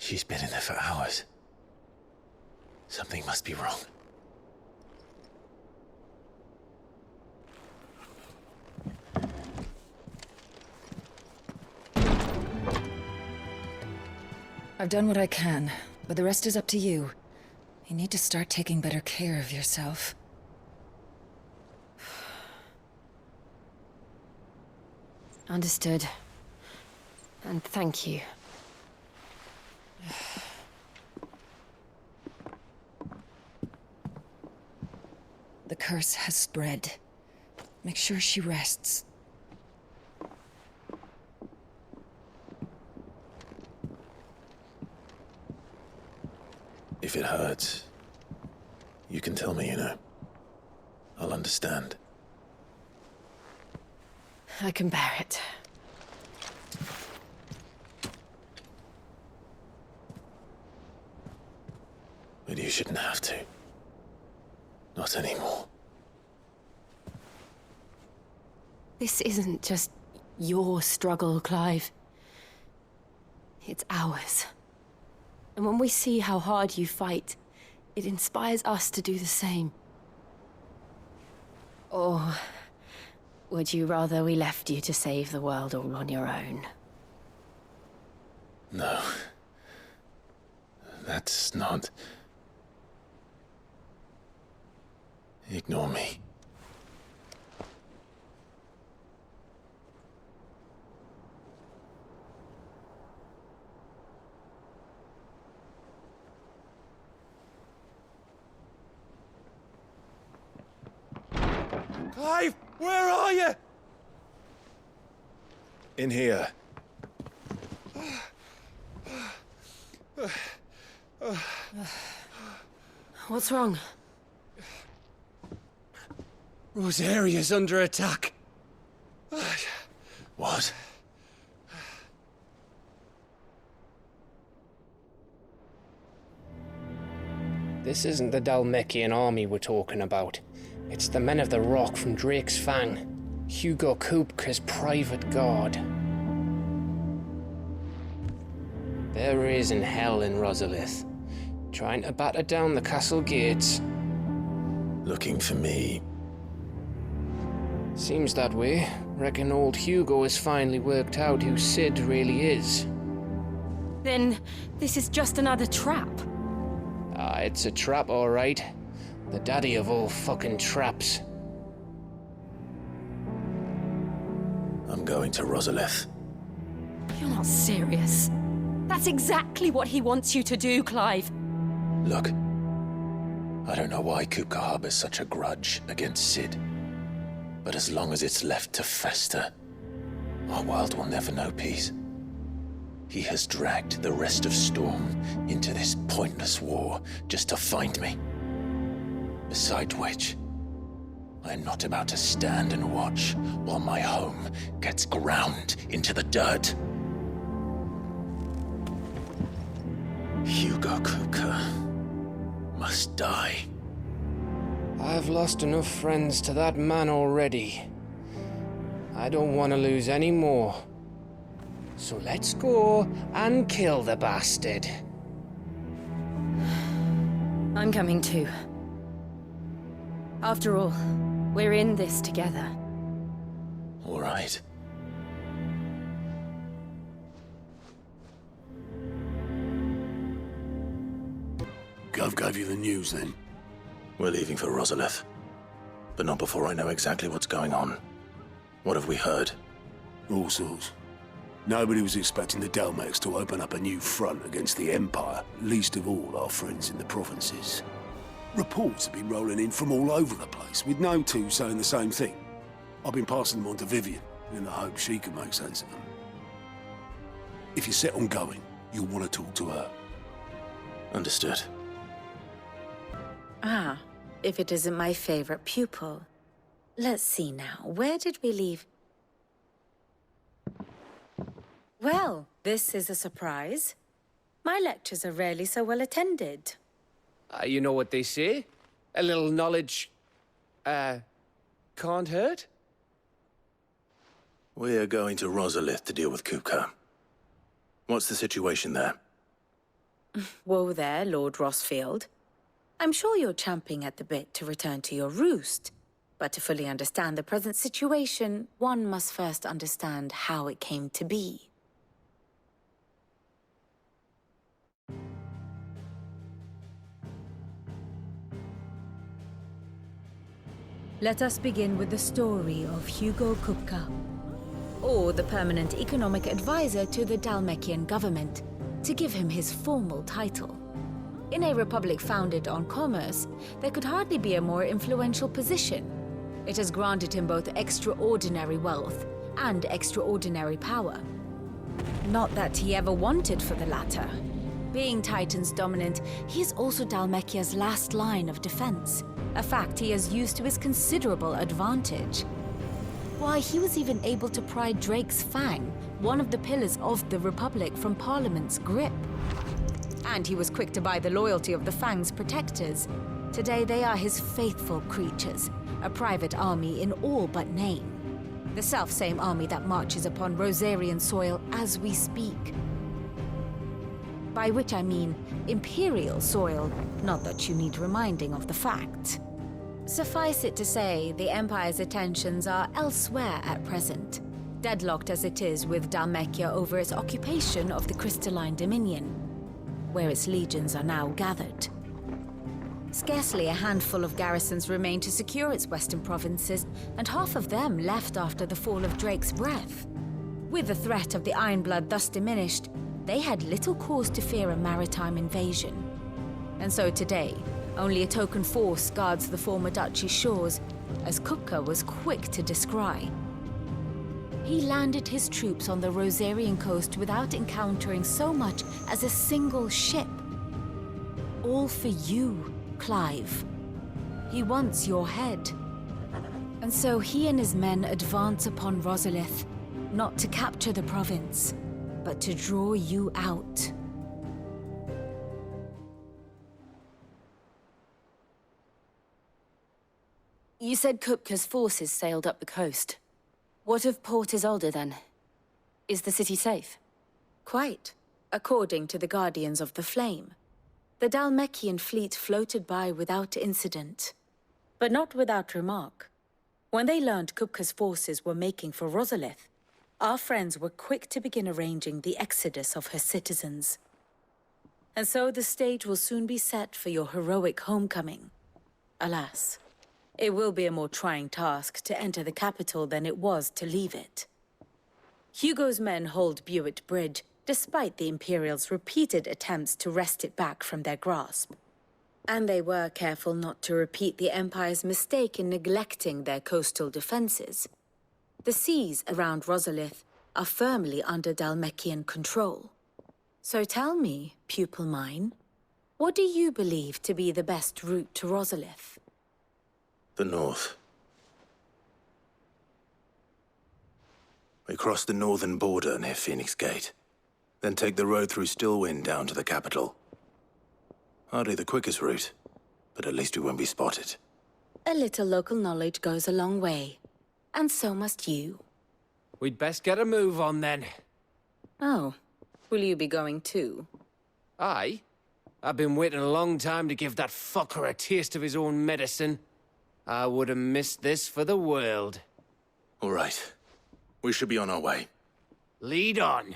She's been in there for hours. Something must be wrong. I've done what I can, but the rest is up to you. You need to start taking better care of yourself. Understood. And thank you. The curse has spread. Make sure she rests. If it hurts, you can tell me, you know. I'll understand. I can bear it. But you shouldn't have to. Not anymore. This isn't just your struggle, Clive. It's ours. And when we see how hard you fight, it inspires us to do the same. Or would you rather we left you to save the world all on your own? No. That's not... Ignore me. Clive, where are you? In here. What's wrong? Rosaria's under attack. What? This isn't the Dalmekian army we're talking about. It's the men of the Rock from Drake's Fang. Hugo Kupka's private guard. They're raising hell in Rosalith, trying to batter down the castle gates. Looking for me. Seems that way. Reckon old Hugo has finally worked out who Sid really is. Then this is just another trap. Ah, it's a trap, all right. The daddy of all fucking traps. I'm going to Rosalith. You're not serious. That's exactly what he wants you to do, Clive. Look, I don't know why Kupka harbors such a grudge against Sid. But as long as it's left to fester, our world will never know peace. He has dragged the rest of Storm into this pointless war just to find me. Besides which, I'm not about to stand and watch while my home gets ground into the dirt. Hugo Kupka must die. I've lost enough friends to that man already. I don't want to lose any more. So let's go and kill the bastard. I'm coming too. After all, we're in this together. All right. Gov gave you the news then? We're leaving for Rosalith. But not before I know exactly what's going on. What have we heard? All sorts. Nobody was expecting the Dalmeks to open up a new front against the Empire, least of all our friends in the provinces. Reports have been rolling in from all over the place, with no two saying the same thing. I've been passing them on to Vivian, in the hope she can make sense of them. If you're set on going, you'll want to talk to her. Understood. Ah, if it isn't my favorite pupil. Let's see now, where did we leave? Well, this is a surprise. My lectures are rarely so well attended. You know what they say? A little knowledge, can't hurt? We're going to Rosalith to deal with Kupka. What's the situation there? Whoa there, Lord Rossfield. I'm sure you're champing at the bit to return to your roost. But to fully understand the present situation, one must first understand how it came to be. Let us begin with the story of Hugo Kupka, or the permanent economic advisor to the Dalmekian government, to give him his formal title. In a republic founded on commerce, there could hardly be a more influential position. It has granted him both extraordinary wealth and extraordinary power. Not that he ever wanted for the latter. Being Titan's dominant, he is also Dalmekia's last line of defense, a fact he has used to his considerable advantage. Why, he was even able to pry Drake's Fang, one of the pillars of the Republic, from Parliament's grip. And he was quick to buy the loyalty of the Fang's protectors. Today they are his faithful creatures, a private army in all but name. The self-same army that marches upon Rosarian soil as we speak. By which I mean Imperial soil, not that you need reminding of the fact. Suffice it to say, the Empire's attentions are elsewhere at present, deadlocked as it is with Dalmekia over its occupation of the Crystalline Dominion, where its legions are now gathered. Scarcely a handful of garrisons remain to secure its western provinces, and half of them left after the fall of Drake's Breath. With the threat of the Ironblood thus diminished, they had little cause to fear a maritime invasion. And so today, only a token force guards the former duchy's shores, as Kupka was quick to descry. He landed his troops on the Rosarian coast without encountering so much as a single ship. All for you, Clive. He wants your head. And so he and his men advance upon Rosalith, not to capture the province, but to draw you out. You said Kupka's forces sailed up the coast. What of Port Isolde, then? Is the city safe? Quite, according to the Guardians of the Flame. The Dalmekian fleet floated by without incident, but not without remark. When they learned Kupka's forces were making for Rosalith, our friends were quick to begin arranging the exodus of her citizens. And so the stage will soon be set for your heroic homecoming. Alas, it will be a more trying task to enter the capital than it was to leave it. Hugo's men hold Buett Bridge, despite the Imperials' repeated attempts to wrest it back from their grasp. And they were careful not to repeat the Empire's mistake in neglecting their coastal defenses. The seas around Rosalith are firmly under Dalmekian control. So tell me, pupil mine, what do you believe to be the best route to Rosalith? The north. We cross the northern border near Phoenix Gate, then take the road through Stillwind down to the capital. Hardly the quickest route, but at least we won't be spotted. A little local knowledge goes a long way, and so must you. We'd best get a move on then. Oh, will you be going too? Aye. I've been waiting a long time to give that fucker a taste of his own medicine. I would have missed this for the world. All right. We should be on our way. Lead on.